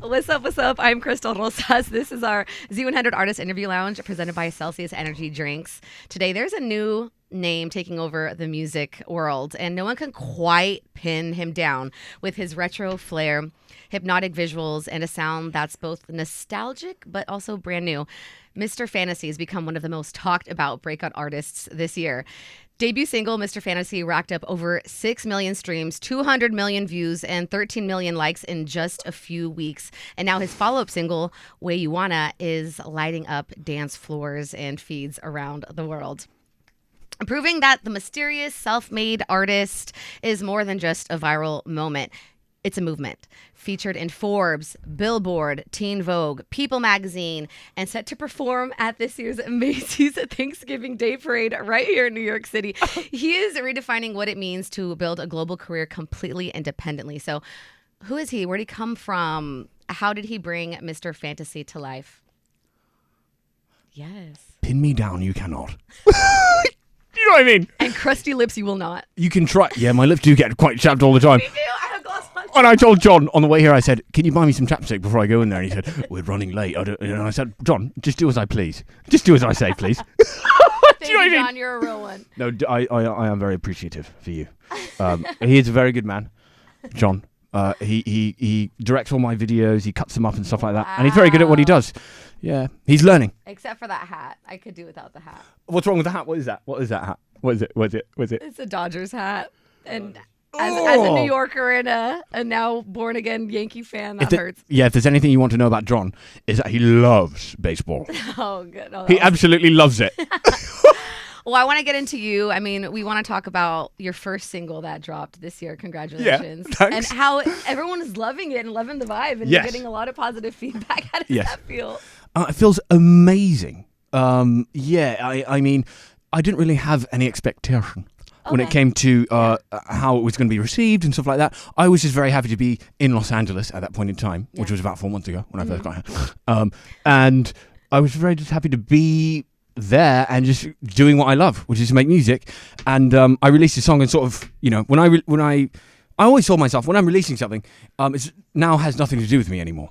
What's up? What's up? I'm Crystal Rosas. This is our Z100 Artist Interview Lounge presented by Celsius Energy Drinks. Today, there's a new name taking over the music world, and no one can quite pin him down with his retro flair, hypnotic visuals, and a sound that's both nostalgic but also brand new. Mr. Fantasy has become one of the most talked about breakout artists this year. Debut single, Mr. Fantasy, racked up over 6 million streams, 200 million views, and 13 million likes in just a few weeks. And now his follow-up single, Way You Wanna, is lighting up dance floors and feeds around the world, proving that the mysterious self-made artist is more than just a viral moment. It's a movement. Featured in Forbes, Billboard, Teen Vogue, People Magazine, and set to perform at this year's Macy's Thanksgiving Day Parade right here in New York City. He is redefining what it means to build a global career completely independently. So who is he? Where did he come from? How did he bring Mr. Fantasy to life? Yes. Pin me down, you cannot. You know what I mean? And crusty lips, you will not. You can try. Yeah, my lips do get quite chapped all the time. Me too. I have gloss on. And I told John on the way here, I said, can you buy me some chapstick before I go in there? And he said, we're running late. And I said, John, just do as I please. Just do as I say, please. Thank you know what I mean? John, you're a real one. No, I am very appreciative for you. He is a very good man, John. He directs all my videos. He cuts them up and stuff like that. And he's very good at what he does. Yeah, he's learning. Except for that hat. I could do without the hat. What's wrong with the hat? What is that? What is that hat? What is it? What is it? It's a Dodgers hat. And as a New Yorker and a now born again Yankee fan, that hurts. Yeah, if there's anything you want to know about John, is that he loves baseball. Oh, good. Oh, he absolutely loves it. Well, I want to get into you. I mean, we want to talk about your first single that dropped this year. Congratulations. Yeah, thanks. And how everyone is loving it and loving the vibe. And you're getting a lot of positive feedback. How does that feel? It feels amazing. I mean, I didn't really have any expectation when it came to how it was going to be received and stuff like that. I was just very happy to be in Los Angeles at that point in time, which was about 4 months ago when I first got here. And I was very just happy to be there and just doing what I love, which is to make music. And I released a song and sort of, you know, when I always told myself when I'm releasing something, it now has nothing to do with me anymore.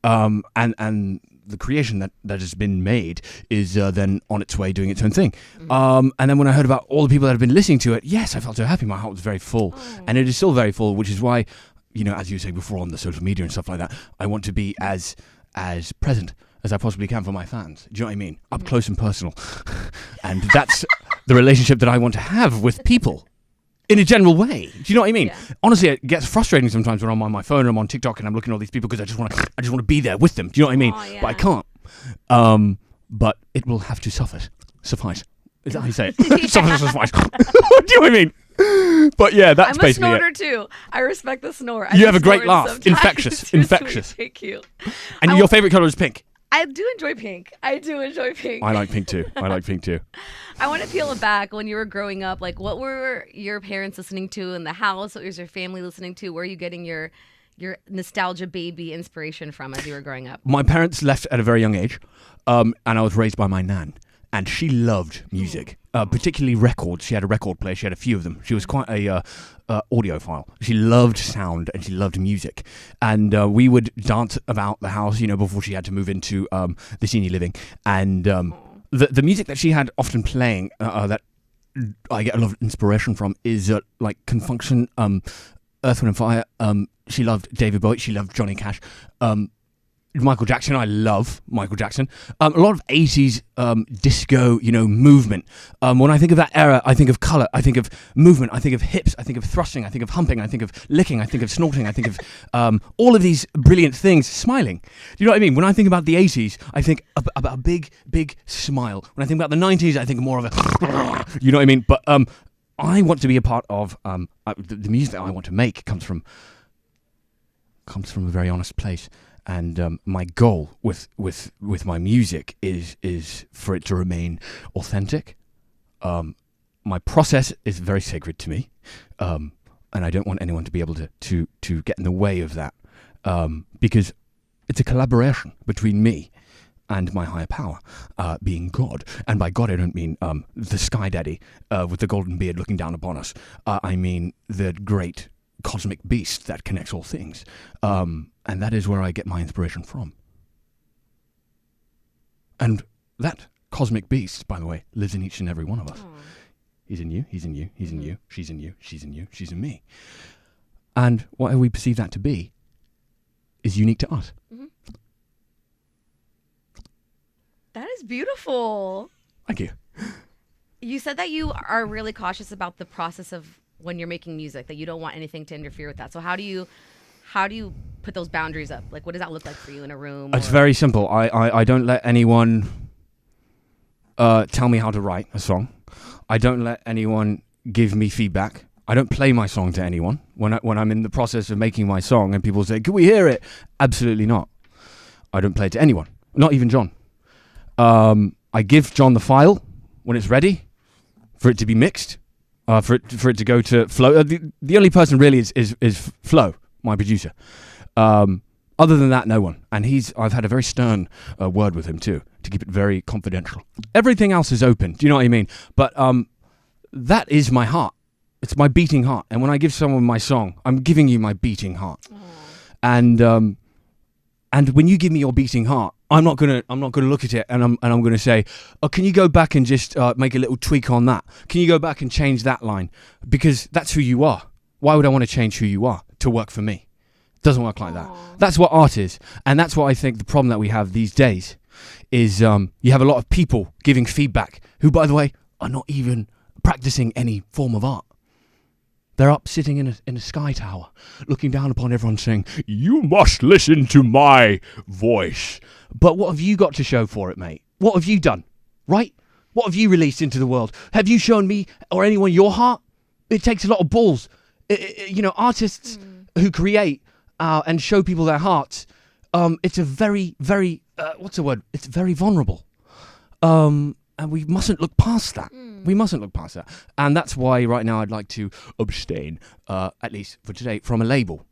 And the creation that has been made is then on its way doing its own thing. And then when I heard about all the people that have been listening to it, yes, I felt so happy. My heart was very full. And it is still very full, which is why, you know, as you say before on the social media and stuff like that, I want to be as present as I possibly can for my fans. Do you know what I mean? Up close and personal. And that's the relationship that I want to have with people. In a general way. Do you know what I mean? Yeah. Honestly, it gets frustrating sometimes when I'm on my phone and I'm on TikTok and I'm looking at all these people because I just want to be there with them. Do you know what I mean? But I can't. But it will have to suffice. Is that how you say it? Suffice. Do you know what I mean? But yeah, that's basically it. I'm a snorter too. I respect the snore. You have a great laugh. Infectious. Thank you. And your favorite color is pink. I do enjoy pink. I like pink too. I want to peel it back. When you were growing up, like, what were your parents listening to in the house? What was your family listening to? Where are you getting your nostalgia baby inspiration from as you were growing up? My parents left at a very young age, and I was raised by my nan. And she loved music, particularly records. She had a record player. She had a few of them. She was quite a audiophile. She loved sound and she loved music. And we would dance about the house, you know, before she had to move into the senior living. And the music that she had often playing that I get a lot of inspiration from is like Confunction, Earth, Wind and Fire. She loved David Bowie. She loved Johnny Cash. Michael Jackson, I love Michael Jackson. A lot of 80s disco, you know, movement. When I think of that era, I think of colour, I think of movement, I think of hips, I think of thrusting, I think of humping, I think of licking, I think of snorting, I think of all of these brilliant things, smiling. Do you know what I mean? When I think about the 80s, I think about a big, big smile. When I think about the 90s, I think more of a, you know what I mean? But I want to be a part of, the music that I want to make comes from a very honest place. And my goal with my music is for it to remain authentic. My process is very sacred to me, and I don't want anyone to be able to get in the way of that, because it's a collaboration between me and my higher power, being God. And by God, I don't mean the Sky Daddy with the golden beard looking down upon us. I mean the great cosmic beast that connects all things. And that is where I get my inspiration from. And that cosmic beast, by the way, lives in each and every one of us. Aw. He's in you, he's in you, he's in you, she's in you, she's in you, she's in me. And whatever we perceive that to be is unique to us. Mhm. That is beautiful. Thank you. You said that you are really cautious about the process of when you're making music, that you don't want anything to interfere with that. So how do you put those boundaries up? Like, what does that look like for you in a room? It's very simple. I don't let anyone tell me how to write a song. I don't let anyone give me feedback. I don't play my song to anyone when I'm in the process of making my song and people say, "Can we hear it?" Absolutely not. I don't play it to anyone, not even John. I give John the file when it's ready for it to be mixed, for it to go to Flo. The only person really is Flo, my producer. Other than that, no one. And I've had a very stern word with him too, to keep it very confidential. Everything else is open. Do you know what I mean? But that is my heart. It's my beating heart. And when I give someone my song, I'm giving you my beating heart. Aww. And when you give me your beating heart, I'm not gonna look at it and I'm gonna say, "Oh, can you go back and just make a little tweak on that? Can you go back and change that line?" Because that's who you are. Why would I want to change who you are to work for me? It doesn't work like that. That's what art is, and that's what I think the problem that we have these days is. You have a lot of people giving feedback who, by the way, are not even practicing any form of art. They're up sitting in a sky tower, looking down upon everyone saying, "You must listen to my voice." But what have you got to show for it, mate? What have you done, right? What have you released into the world? Have you shown me or anyone your heart? It takes a lot of balls. Artists who create and show people their hearts, it's a very, very, what's the word? It's very vulnerable. And we mustn't look past that. We mustn't look past that. And that's why right now I'd like to abstain, at least for today, from a label.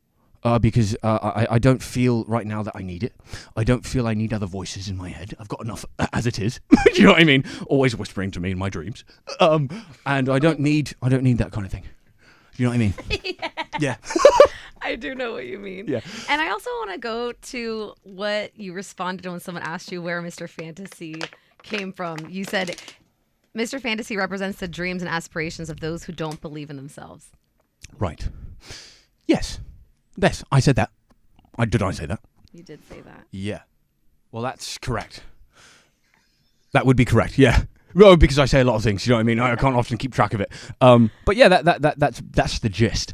Because I don't feel right now that I need it. I don't feel I need other voices in my head. I've got enough as it is. Do you know what I mean? Always whispering to me in my dreams. And I don't need that kind of thing. Do you know what I mean? Yeah. I do know what you mean. Yeah. And I also want to go to what you responded when someone asked you where Mr. Fantasy came from. You said, "Mr. Fantasy represents the dreams and aspirations of those who don't believe in themselves." Right. Yes, I said that. Did I say that? You did say that. Yeah. Well, that's correct. That would be correct, yeah. Well, because I say a lot of things, you know what I mean? I can't often keep track of it. But yeah, that's the gist.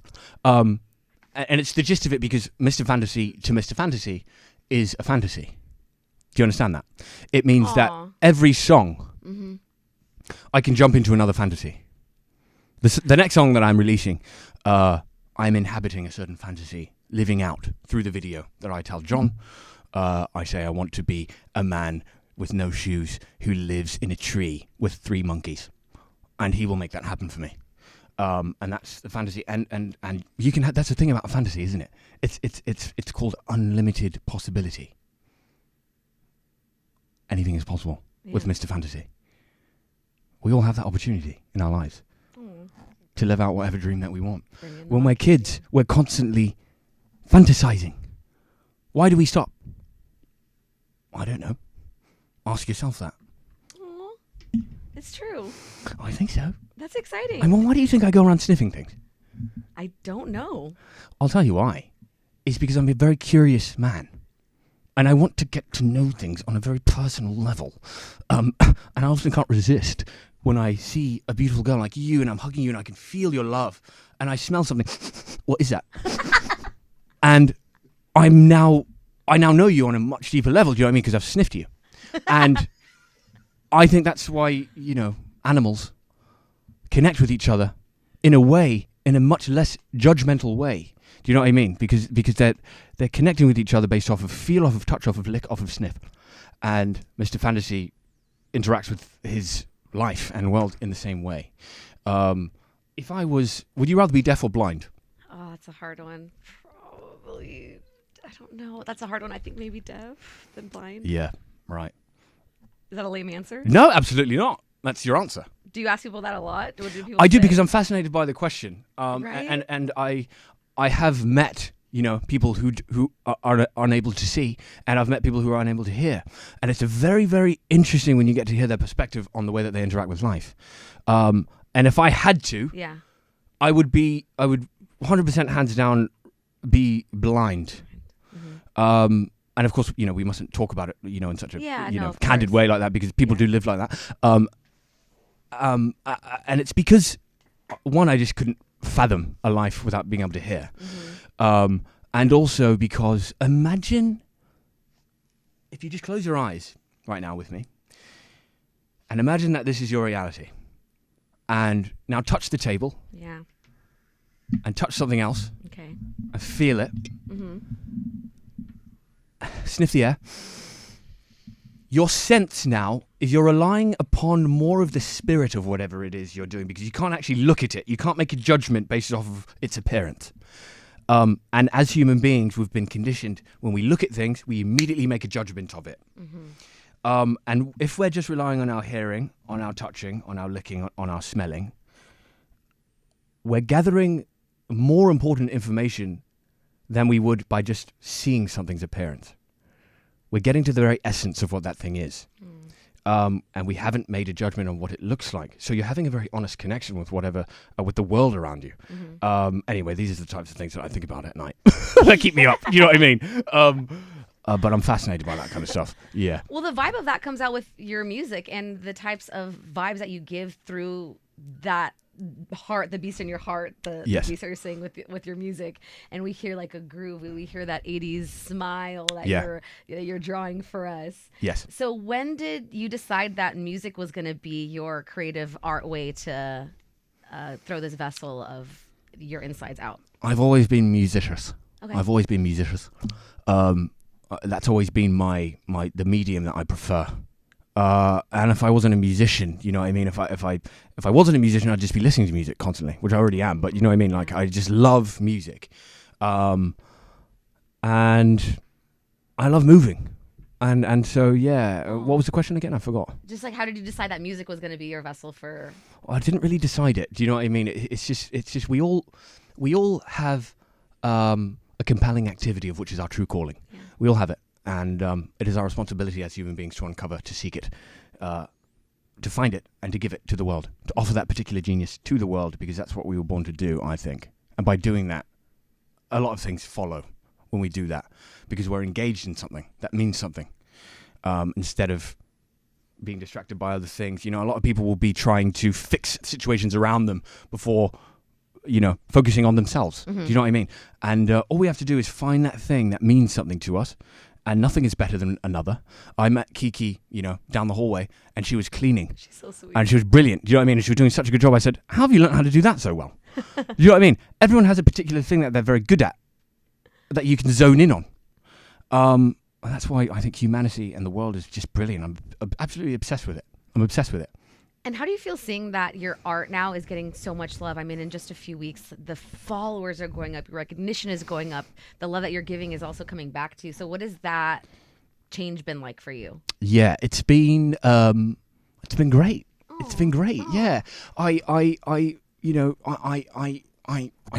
And it's the gist of it because Mr. Fantasy to Mr. Fantasy is a fantasy. Do you understand that? It means that every song, I can jump into another fantasy. The next song that I'm releasing, I'm inhabiting a certain fantasy, living out through the video that I tell John. I say I want to be a man with no shoes who lives in a tree with 3 monkeys, and he will make that happen for me. And that's the fantasy, and you can. That's the thing about a fantasy, isn't it? It's called unlimited possibility. Anything is possible with Mr. Fantasy. We all have that opportunity in our lives to live out whatever dream that we want. When we're kids, we're constantly fantasizing. Why do we stop? I don't know. Ask yourself that. Aww. It's true. I think so. That's exciting. And why do you think I go around sniffing things? I don't know. I'll tell you why. It's because I'm a very curious man. And I want to get to know things on a very personal level. And I often can't resist when I see a beautiful girl like you and I'm hugging you and I can feel your love and I smell something. What is that? And I now know you on a much deeper level, do you know what I mean? Because I've sniffed you. And I think that's why, animals connect with each other in a way, in a much less judgmental way. Do you know what I mean? Because they're connecting with each other based off of feel, off of touch, off of lick, off of sniff. And Mr. Fantasy interacts with his life and world in the same way. Would you rather be deaf or blind? Oh, that's a hard one. Probably, I don't know. That's a hard one. I think maybe deaf than blind. Yeah, right. Is that a lame answer? No, absolutely not. That's your answer. Do you ask people that a lot? I do because I'm fascinated by the question. Right? And I have met, people who are unable to see, and I've met people who are unable to hear. And it's a very, very interesting when you get to hear their perspective on the way that they interact with life. And if I had to, Yeah. I would 100% hands down be blind. Mm-hmm. And of course, we mustn't talk about it, in such a of candid course. way like that, because people do live like that. And it's because, one, I just couldn't fathom a life without being able to hear. Mm-hmm. And also because imagine if you just close your eyes right now with me and imagine that this is your reality. And now touch the table Yeah. and touch something else Okay. and feel it. Mm-hmm. Sniff the air. Your sense now is you're relying upon more of the spirit of whatever it is you're doing, because you can't actually look at it. You can't make a judgment based off of its appearance. And as human beings, we've been conditioned, when we look at things, we immediately make a judgment of it. Mm-hmm. And if we're just relying on our hearing, on our touching, on our licking, on our smelling, we're gathering more important information than we would by just seeing something's appearance. We're getting to the very essence of what that thing is. And we haven't made a judgment on what it looks like. So you're having a very honest connection with whatever, with the world around you. Mm-hmm. Anyway, these are the types of things that I think about at night. That keep me up. You know what I mean? But I'm fascinated by that kind of stuff. Yeah. Well, the vibe of that comes out with your music and the types of vibes that you give through that heart, the beast in your heart, the Yes. beast that you're saying with your music. And we hear like a groove. We hear that 80s smile that Yeah. you're drawing for us. Yes. So when did you decide that music was going to be your creative art way to throw this vessel of your insides out? I've always been musicious. Okay. I've always been musicious. That's always been the medium that I prefer. And if I wasn't a musician, you know what I mean? If I wasn't a musician, I'd just be listening to music constantly, which I already am. But you know what I mean? Like, I just love music, and I love moving, and so yeah. What was the question again? I forgot. Just like, how did you decide that music was going to be your vessel for? Well, I didn't really decide it. Do you know what I mean? It's just we all have a compelling activity of which is our true calling. Yeah. We all have it. And it is our responsibility as human beings to uncover, to seek it, to find it, and to give it to the world, to offer that particular genius to the world, because that's what we were born to do, I think. And by doing that, a lot of things follow when we do that, because we're engaged in something that means something, instead of being distracted by other things. You know, a lot of people will be trying to fix situations around them before, focusing on themselves. Mm-hmm. Do you know what I mean? And all we have to do is find that thing that means something to us. And nothing is better than another. I met Kiki, down the hallway, and she was cleaning. She's so sweet. And she was brilliant. Do you know what I mean? And she was doing such a good job. I said, how have you learned how to do that so well? Do you know what I mean? Everyone has a particular thing that they're very good at, that you can zone in on. And that's why I think humanity and the world is just brilliant. I'm absolutely obsessed with it. I'm obsessed with it. And how do you feel seeing that your art now is getting so much love? I mean, in just a few weeks, the followers are going up, your recognition is going up, the love that you're giving is also coming back to you. So what has that change been like for you? Yeah, it's been great. It's been great. Yeah. I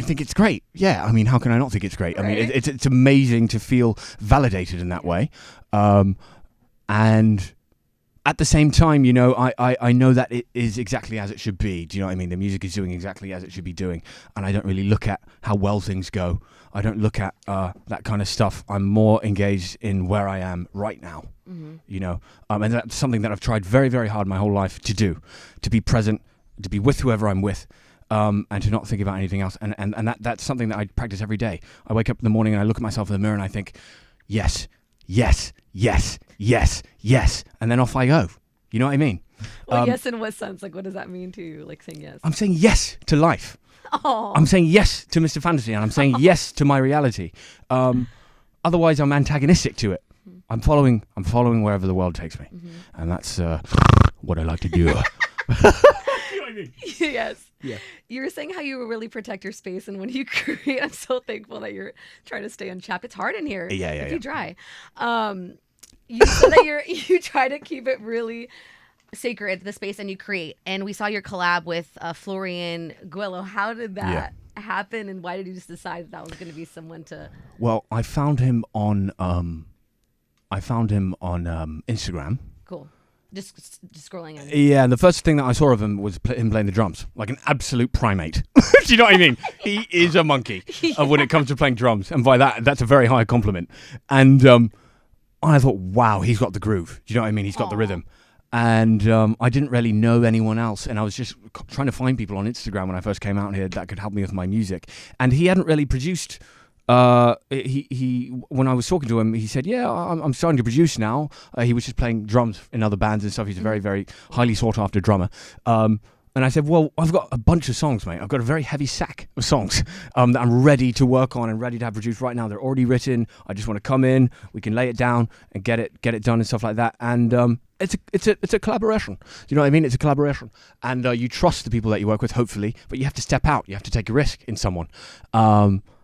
think it's great. Yeah. I mean, how can I not think it's great? I mean, Right. it's amazing to feel validated in that way. And at the same time, I know that it is exactly as it should be. Do you know what I mean? The music is doing exactly as it should be doing. And I don't really look at how well things go. I don't look at that kind of stuff. I'm more engaged in where I am right now. Mm-hmm. And that's something that I've tried very, very hard my whole life to do, to be present, to be with whoever I'm with, and to not think about anything else. And that's something that I practice every day. I wake up in the morning and I look at myself in the mirror and I think, yes, yes, yes, yes, yes, and then off I go. You know what I mean? Well, yes, in what sense? Like, what does that mean to you? Like, saying yes? I'm saying yes to life. Oh. I'm saying yes to Mr. Fantasy, and I'm saying yes to my reality. Otherwise, I'm antagonistic to it. I'm following wherever the world takes me, and that's what I like to do. Yes. Yeah. You were saying how you really protect your space, and when you create, I'm so thankful that you're trying to stay unchapped. It's hard in here. Yeah. If you dry. You said that you try to keep it really sacred, the space, and you create. And we saw your collab with Florian Guello. How did that happen, and why did you just decide that was going to be someone to? Well, I found him on Instagram. Cool. Just scrolling on. Yeah, and the first thing that I saw of him was him playing the drums, like an absolute primate. Do you know what I mean? He is a monkey when it comes to playing drums, and by that's a very high compliment. And I thought, wow, he's got the groove. Do you know what I mean? He's got the rhythm. And I didn't really know anyone else, and I was just trying to find people on Instagram when I first came out here that could help me with my music. And he hadn't really produced. He when I was talking to him, he said, "Yeah, I'm starting to produce now." He was just playing drums in other bands and stuff. He's a very, very highly sought after drummer. And I said, "Well, I've got a bunch of songs, mate. I've got a very heavy sack of songs that I'm ready to work on and ready to have produced right now. They're already written. I just want to come in, we can lay it down and get it done and stuff like that." And it's a collaboration. Do you know what I mean? It's a collaboration, and you trust the people that you work with, hopefully, but you have to step out. You have to take a risk in someone.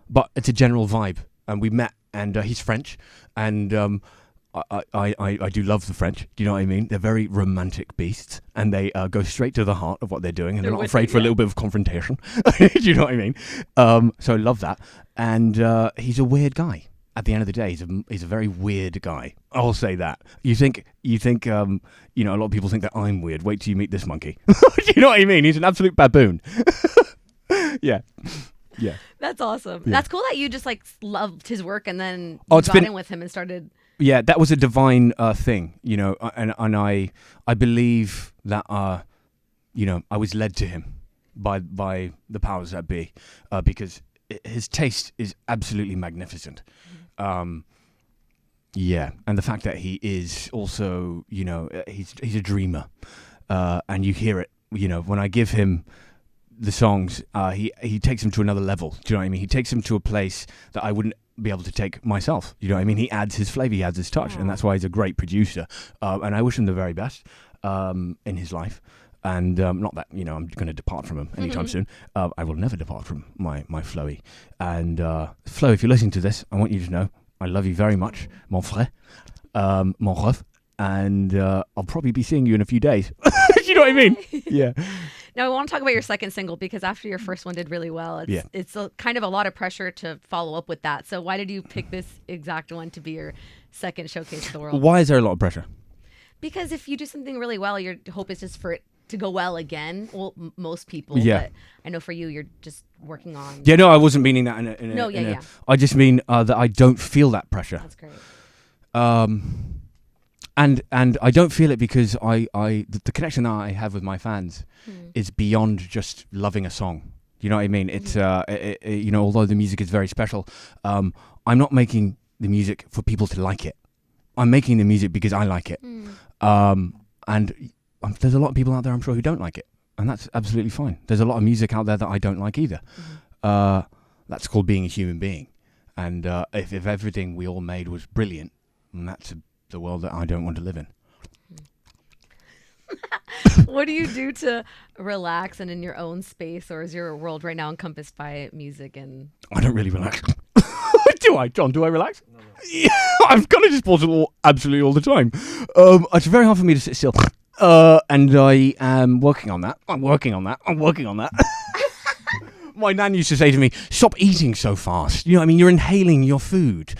But it's a general vibe, and we met, and he's French, and I do love the French. Do you know what I mean? They're very romantic beasts, and they go straight to the heart of what they're doing, and they're not afraid for a little bit of confrontation. Do you know what I mean? So I love that, and he's a weird guy. At the end of the day, he's a very weird guy. I'll say that. You think a lot of people think that I'm weird. Wait till you meet this monkey. Do you know what I mean? He's an absolute baboon. Yeah. Yeah. That's awesome. Yeah. That's cool that you just like loved his work and then you got in with him and started. Yeah, that was a divine thing, and I believe that I was led to him by the powers that be, because his taste is absolutely magnificent. Yeah, and the fact that he is also, he's a dreamer, and you hear it, when I give him the songs, he takes them to another level. Do you know what I mean? He takes them to a place that I wouldn't be able to take myself. You know what I mean? He adds his flavor, he adds his touch, and that's why he's a great producer. And I wish him the very best in his life. And not that I'm going to depart from him anytime soon. I will never depart from my Floey. And Flo, if you're listening to this, I want you to know I love you very much, mon frère, mon ref. And I'll probably be seeing you in a few days. You know what I mean? Yeah. Now, I want to talk about your second single, because after your first one did really well, it's kind of a lot of pressure to follow up with that. So why did you pick this exact one to be your second showcase to the world? Why is there a lot of pressure? Because if you do something really well, your hope is just for it to go well again. Well, most people. Yeah. But I know for you, you're just working on. Yeah, no, I wasn't meaning that yeah. I just mean that I don't feel that pressure. That's great. And I don't feel it because the connection that I have with my fans is beyond just loving a song. You know what I mean? It's although the music is very special, I'm not making the music for people to like it. I'm making the music because I like it. And there's a lot of people out there, I'm sure, who don't like it, and that's absolutely fine. There's a lot of music out there that I don't like either. That's called being a human being. And if everything we all made was brilliant, then that's the world that I don't want to live in. What do you do to relax and in your own space, or is your world right now encompassed by music? And I don't really relax. Do I, John? Do I relax? No. Yeah, I've got to just pause it absolutely all the time. It's very hard for me to sit still. And I am working on that. I'm working on that. My nan used to say to me, "Stop eating so fast. You know what I mean? You're inhaling your food."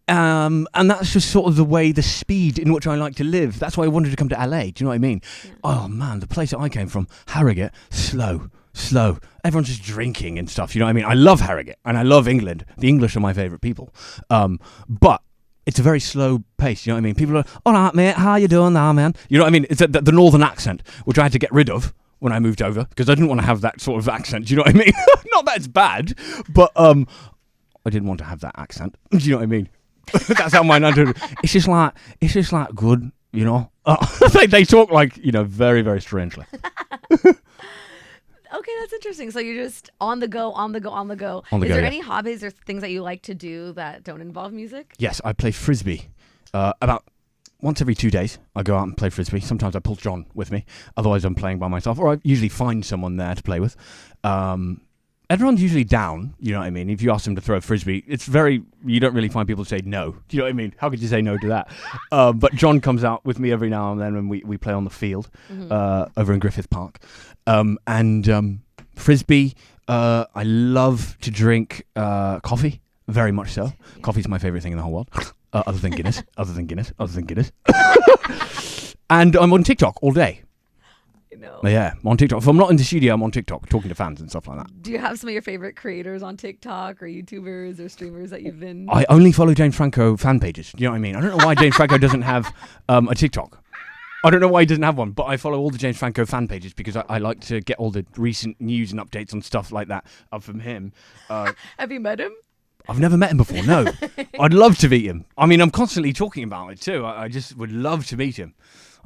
And that's just sort of the speed in which I like to live. That's why I wanted to come to LA. Do you know what I mean? Yeah. Oh man, the place that I came from, Harrogate, slow. Everyone's just drinking and stuff. You know what I mean? I love Harrogate and I love England. The English are my favourite people. But it's a very slow pace. You know what I mean? People are, "All right, mate, how you doing now, man?" You know what I mean? It's the northern accent, which I had to get rid of when I moved over because I didn't want to have that sort of accent. Do you know what I mean? Not that it's bad, but I didn't want to have that accent. Do you know what I mean? That's how my nan did it. It's just like good, you know. They talk like, very, very strangely. Okay, that's interesting. So you're just on the go. Is there any hobbies or things that you like to do that don't involve music? Yes, I play frisbee. About once every 2 days, I go out and play frisbee. Sometimes I pull John with me. Otherwise, I'm playing by myself, or I usually find someone there to play with. Everyone's usually down, you know what I mean? If you ask them to throw a frisbee, you don't really find people say no. Do you know what I mean? How could you say no to that? But John comes out with me every now and then, and we play on the field over in Griffith Park. And frisbee, I love to drink coffee, very much so. Coffee's my favorite thing in the whole world, other than Guinness, other than Guinness. And I'm on TikTok all day. No. Yeah, I'm on TikTok. If I'm not in the studio, I'm on TikTok talking to fans and stuff like that. Do you have some of your favorite creators on TikTok or YouTubers or streamers that you've been? I only follow James Franco fan pages. Do you know what I mean? I don't know why James Franco doesn't have a TikTok. I don't know why he doesn't have one, but I follow all the James Franco fan pages because I like to get all the recent news and updates on stuff like that up from him. Have you met him? I've never met him before, no. I'd love to meet him. I mean, I'm constantly talking about it too. I just would love to meet him.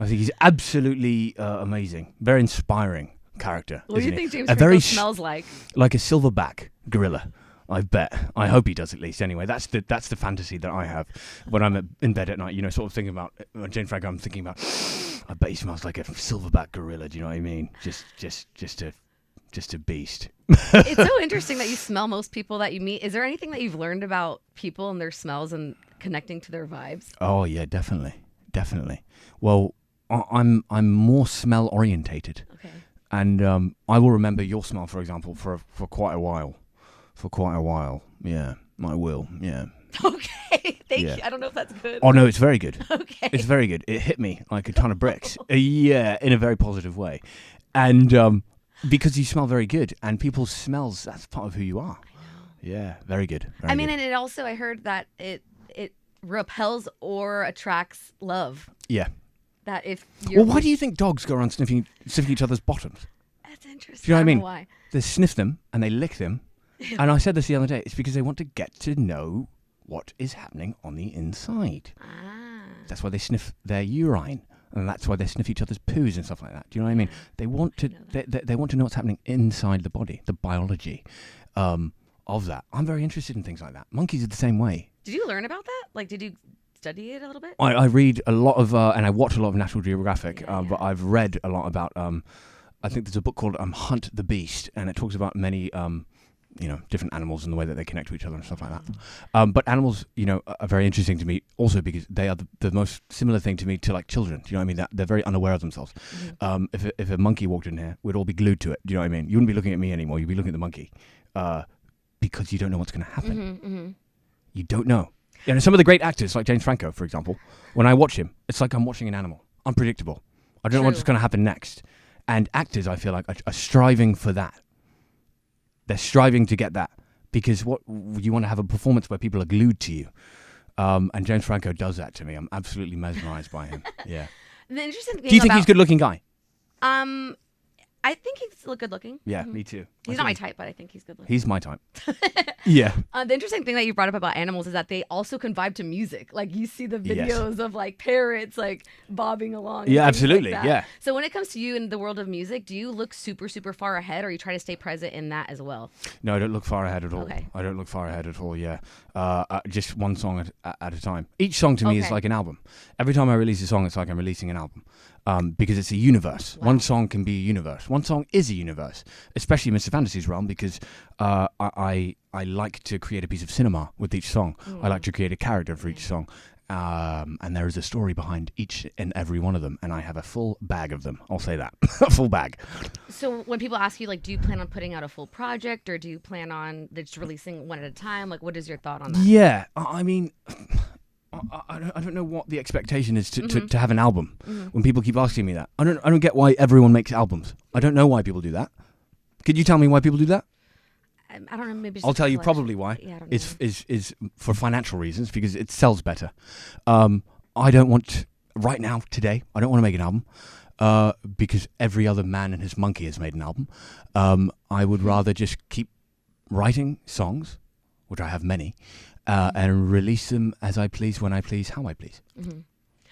I think he's absolutely amazing. Very inspiring character. What do you he? think James A Franco very smells like? Like a silverback gorilla. I bet. I hope he does at least. Anyway, that's the fantasy that I have when I'm in bed at night. You know, sort of thinking about James Franco. I'm thinking about. I bet he smells like a silverback gorilla. Do you know what I mean? Just a beast. It's so interesting that you smell most people that you meet. Is there anything that you've learned about people and their smells and connecting to their vibes? Oh yeah, definitely. Well, I'm more smell orientated. Okay. And I will remember your smell, for example, for quite a while. Yeah, I will. Yeah. Okay. Thank you. I don't know if that's good. Oh no, it's very good. Okay. It's very good. It hit me like a ton of bricks. Yeah, in a very positive way. And because you smell very good, and people's smells, that's part of who you are. I know. Yeah, very good. I mean, and it also, I heard that it repels or attracts love. Yeah. That if you're... Well, why do you think dogs go around sniffing each other's bottoms? That's interesting. Do you know what I mean? Know why. They sniff them and they lick them. And I said this the other day. It's because they want to get to know what is happening on the inside. Ah. That's why they sniff their urine. And that's why they sniff each other's poos and stuff like that. Do you know what I mean? They want to they want to know what's happening inside the body, the biology of that. I'm very interested in things like that. Monkeys are the same way. Did you learn about that? Like, did you study it a little bit? I read a lot of, and I watch a lot of National Geographic, but I've read a lot about, I think there's a book called Hunt the Beast, and it talks about many, different animals and the way that they connect to each other and stuff like that. But animals, are very interesting to me also because they are the most similar thing to me to like children. Do you know what I mean? That they're very unaware of themselves. Mm-hmm. If a monkey walked in here, we'd all be glued to it. Do you know what I mean? You wouldn't be looking at me anymore. You'd be looking at the monkey because you don't know what's going to happen. Mm-hmm, mm-hmm. You don't know. Some of the great actors, like James Franco, for example, when I watch him, it's like I'm watching an animal. Unpredictable. I don't know what's going to happen next. And actors, I feel like, are striving for that. They're striving to get that because what you want to have a performance where people are glued to you. And James Franco does that to me. I'm absolutely mesmerized by him. Yeah. The interesting thing Do you think he's a good-looking guy? I think he's good looking. Yeah, me too. He's not my type, but I think he's good looking. He's my type. Yeah. The interesting thing that you brought up about animals is that they also can vibe to music. Like you see the videos of like parrots like bobbing along. Yeah, absolutely. Like yeah. So when it comes to you in the world of music, do you look super, super far ahead or you try to stay present in that as well? No, I don't look far ahead at all. Okay. I don't look far ahead at all, yeah. Just one song at a time. Each song to me is like an album. Every time I release a song, it's like I'm releasing an album. Because it's a universe. Wow. One song can be a universe. One song is a universe, especially Mr. Fantasy's realm, because I like to create a piece of cinema with each song. I like to create a character for each song. And there is a story behind each and every one of them, and I have a full bag of them. I'll say that. A full bag. So when people ask you, like, do you plan on putting out a full project, or do you plan on just releasing one at a time? Like, what is your thought on that? Yeah, I mean... I don't know what the expectation is to have an album. When people keep asking me that, I don't get why everyone makes albums. I don't know why people do that. Could you tell me why people do that? I don't know. Maybe I'll tell you probably why. Yeah, I don't know. Is for financial reasons because it sells better. I don't want right now today. I don't want to make an album because every other man and his monkey has made an album. I would rather just keep writing songs, which I have many. And release them as I please, when I please, how I please. Mm-hmm.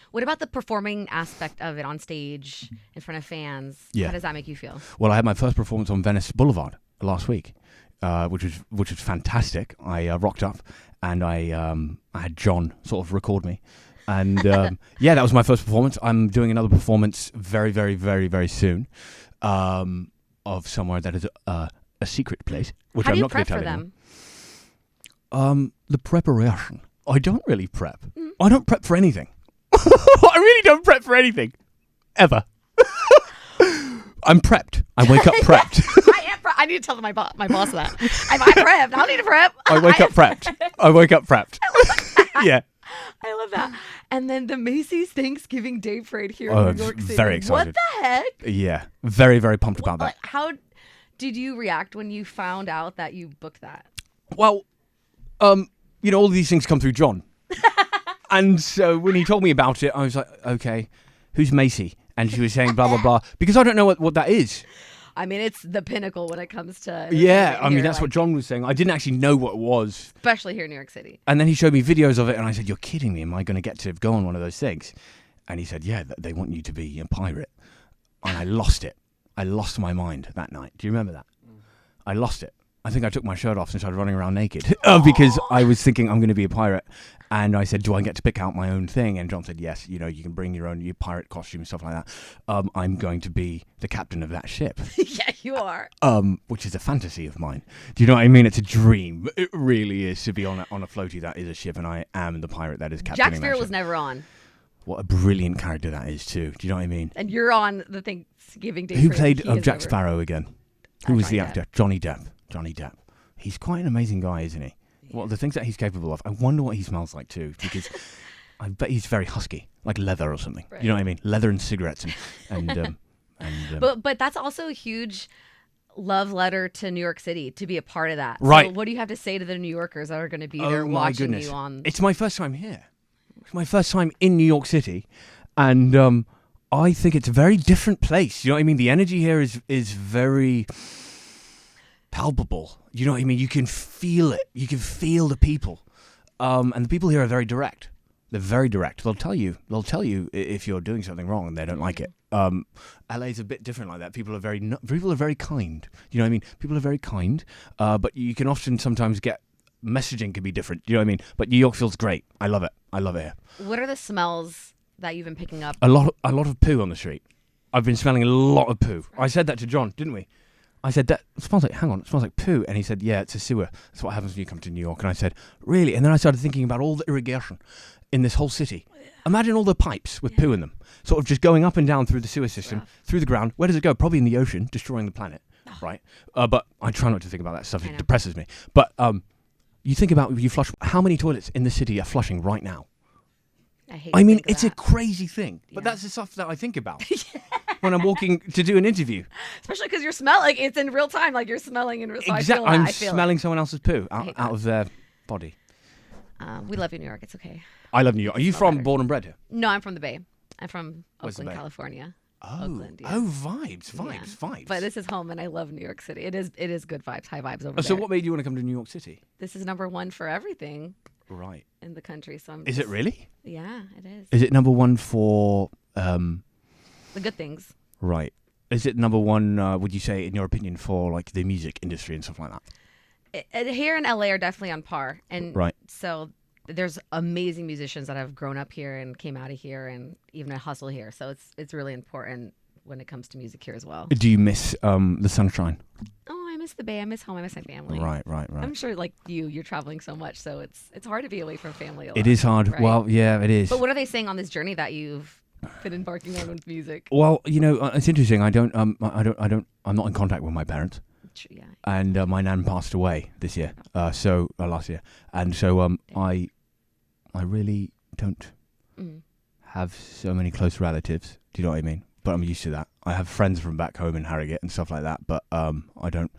What about the performing aspect of it on stage in front of fans? Yeah. How does that make you feel? Well, I had my first performance on Venice Boulevard last week, which was fantastic. I rocked up and I had John sort of record me. And yeah, that was my first performance. I'm doing another performance very, very, very, very soon of somewhere that is a secret place, which I'm not going to tell you. How do you prep for them? The preparation. I don't really prep. I don't prep for anything. I really don't prep for anything. Ever. I'm prepped. I wake up prepped. I need to tell my boss that. I'm prepped. I don't need to prep. I wake up prepped. I wake up prepped. Yeah. I love that. And then the Macy's Thanksgiving Day Parade here Oh, in New York City. very excited. What the heck? Yeah. Very, very pumped about that. Like, how did you react when you found out that you booked that? Well, all of these things come through John. And so when he told me about it, I was like, okay, who's Macy? And she was saying blah, blah, blah. Because I don't know what that is. I mean, it's the pinnacle when it comes to... Yeah, I mean, that's what John was saying. I didn't actually know what it was. Especially here in New York City. And then he showed me videos of it, and I said, you're kidding me. Am I going to get to go on one of those things? And he said, yeah, they want you to be a pirate. And I lost it. I lost my mind that night. Do you remember that? I lost it. I think I took my shirt off and started running around naked because I was thinking I'm going to be a pirate. And I said, do I get to pick out my own thing? And John said, yes, you can bring your pirate costume and stuff like that. I'm going to be the captain of that ship. Yeah, you are. Which is a fantasy of mine. Do you know what I mean? It's a dream. It really is to be on a floaty that is a ship, and I am the pirate that is captaining Jack Sparrow that was ship. never on. What a brilliant character that is too. Do you know what I mean? And you're on the Thanksgiving Day Who Parade. played Jack Sparrow again? Who was the actor? Johnny Depp. Johnny Depp. He's quite an amazing guy, isn't he? Yeah. Well, the things that he's capable of. I wonder what he smells like too, because I bet he's very husky, like leather or something. Right. You know what I mean? Leather and cigarettes and But that's also a huge love letter to New York City to be a part of that. Right. So what do you have to say to the New Yorkers that are going to be there watching you on? It's my first time here. It's my first time in New York City, and I think it's a very different place. You know what I mean? The energy here is very palpable. You know what I mean? You can feel it. You can feel the people, and the people here are very direct. They're very direct. They'll tell you if you're doing something wrong and they don't like it. LA's a bit different like that. People are very kind. You know what I mean? People are very kind, but you can often sometimes get messaging can be different. You know what I mean? But New York feels great. I love it. I love it here. What are the smells that you've been picking up? A lot of poo on the street. I've been smelling a lot of poo. I said that to John, didn't we? I said, that smells like poo. And he said, yeah, it's a sewer. That's what happens when you come to New York. And I said, really? And then I started thinking about all the irrigation in this whole city. Imagine all the pipes with poo in them, sort of just going up and down through the sewer system, through the ground. Where does it go? Probably in the ocean, destroying the planet, right? But I try not to think about that stuff. It depresses me. But you think about you flush. How many toilets in the city are flushing right now? I mean, it's a crazy thing. But that's the stuff that I think about when I'm walking to do an interview. Especially because you're smelling. It's in real time. Like you're smelling in real time. Exactly. I'm smelling someone else's poo out of their body. We love you, New York. It's okay. I love New York. Are you born and bred here? No, I'm from the Bay. I'm from Oakland, California. Oh, Oakland, vibes. But this is home, and I love New York City. It is good vibes, high vibes over there. So what made you want to come to New York City? This is number one for everything. Right. In the country. So is it really? Yeah, it is. Is it number one for the good things? Right. Is it number one, would you say, in your opinion, for like the music industry and stuff like that? Here in LA are definitely on par. And right. So there's amazing musicians that have grown up here and came out of here and even a hustle here. So it's really important when it comes to music here as well. Do you miss the sunshine? Oh, I miss the Bay. I miss home. I miss my family. Right. I'm sure like you're traveling so much, so it's hard to be away from family a lot. It is hard. Right? Well, yeah, it is. But what are they saying on this journey that you've been embarking on with music? Well, it's interesting. I'm not in contact with my parents. Yeah. And my nan passed away this year. So last year. And so I really don't have so many close relatives. Do you know what I mean? But I'm used to that. I have friends from back home in Harrogate and stuff like that, but I don't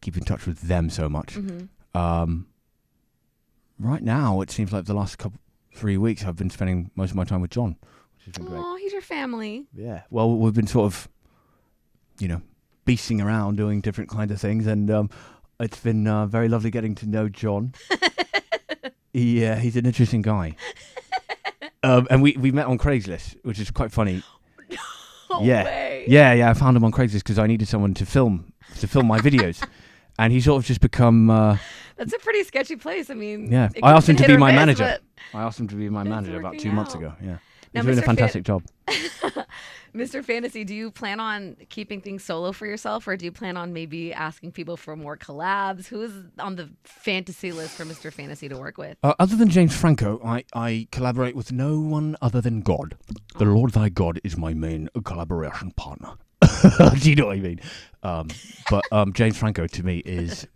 keep in touch with them so much. Mm-hmm. Right now, it seems like the last 3 weeks I've been spending most of my time with John, which has been great. Oh, he's your family. Yeah. Well, we've been sort of, beasting around doing different kinds of things, and it's been very lovely getting to know John. Yeah, he's an interesting guy. And we met on Craigslist, which is quite funny. No way. Yeah. I found him on Craigslist because I needed someone to film my videos, and he's sort of just become. That's a pretty sketchy place. I mean, yeah. I asked him to be my manager. I asked him to be my manager about 2 months ago. Yeah, he's doing a fantastic job. Mr. Fantasy, do you plan on keeping things solo for yourself, or do you plan on maybe asking people for more collabs? Who is on the fantasy list for Mr. Fantasy to work with? Other than James Franco, I collaborate with no one other than God. The Lord thy God is my main collaboration partner. Do you know what I mean? But James Franco to me is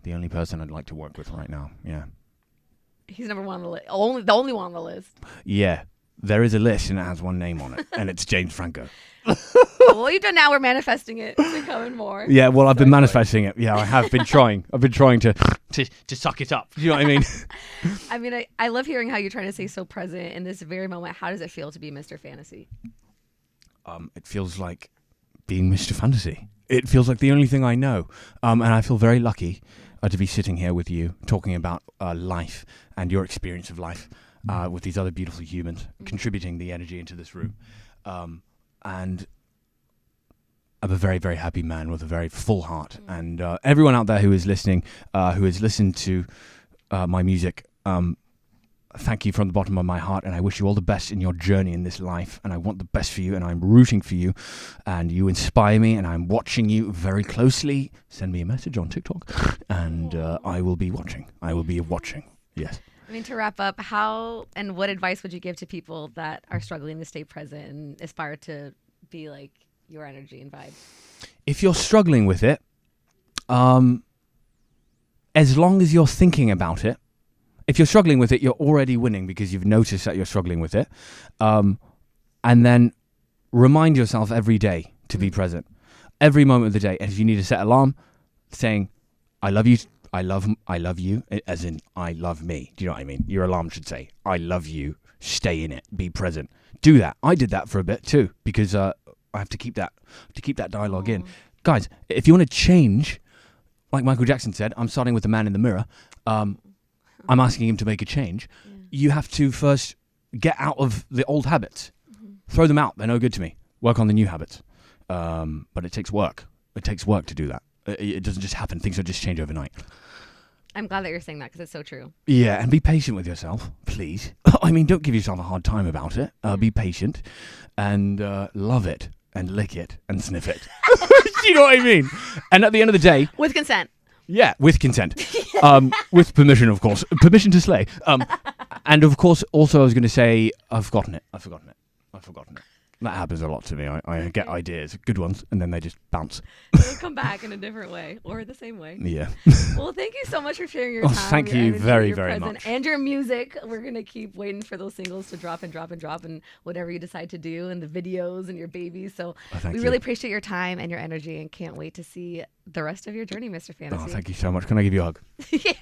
the only person I'd like to work with right now. Yeah. He's number one on the list. The only one on the list. Yeah. There is a list and it has one name on it, and it's James Franco. Well, you've done now. We're manifesting it. It's becoming more. Yeah, well, I've been manifesting it. Yeah, I have been trying. I've been trying to suck it up. Do you know what I mean? I mean, I love hearing how you're trying to stay so present in this very moment. How does it feel to be Mr. Fantasy? It feels like being Mr. Fantasy. It feels like the only thing I know. And I feel very lucky to be sitting here with you talking about life and your experience of life with these other beautiful humans, contributing the energy into this room. And I'm a very, very happy man with a very full heart. And everyone out there who is listening, who has listened to my music, thank you from the bottom of my heart, and I wish you all the best in your journey in this life, and I want the best for you, and I'm rooting for you, and you inspire me, and I'm watching you very closely. Send me a message on TikTok, and I will be watching. I will be watching. Yes. I mean, to wrap up, how and what advice would you give to people that are struggling to stay present and aspire to be like your energy and vibe? If you're struggling with it, as long as you're thinking about it, if you're struggling with it, you're already winning because you've noticed that you're struggling with it. And then remind yourself every day to be present, every moment of the day. And if you need to set an alarm saying, I love you, I love you, as in I love me. Do you know what I mean? Your alarm should say, I love you, stay in it, be present. Do that. I did that for a bit too because I have to keep that dialogue in. Guys, if you want to change, like Michael Jackson said, I'm starting with the man in the mirror. I'm asking him to make a change. Yeah. You have to first get out of the old habits. Throw them out. They're no good to me. Work on the new habits. But it takes work. It takes work to do that. It doesn't just happen. Things don't just change overnight. I'm glad that you're saying that because it's so true. Yeah, and be patient with yourself, please. I mean, don't give yourself a hard time about it. Be patient and love it and lick it and sniff it. You know what I mean? And at the end of the day... With consent. Yeah, with consent. With permission, of course. Permission to slay. And of course, also I was going to say, I've forgotten it. That happens a lot to me. I get ideas, good ones, and then they just bounce. They'll come back in a different way or the same way. Yeah. Well, thank you so much for sharing your time. Thank you very, very much. And your music. We're going to keep waiting for those singles to drop and whatever you decide to do and the videos and your babies. So we really appreciate your time and your energy and can't wait to see the rest of your journey, Mr. Fantasy. Oh, thank you so much. Can I give you a hug? Yeah.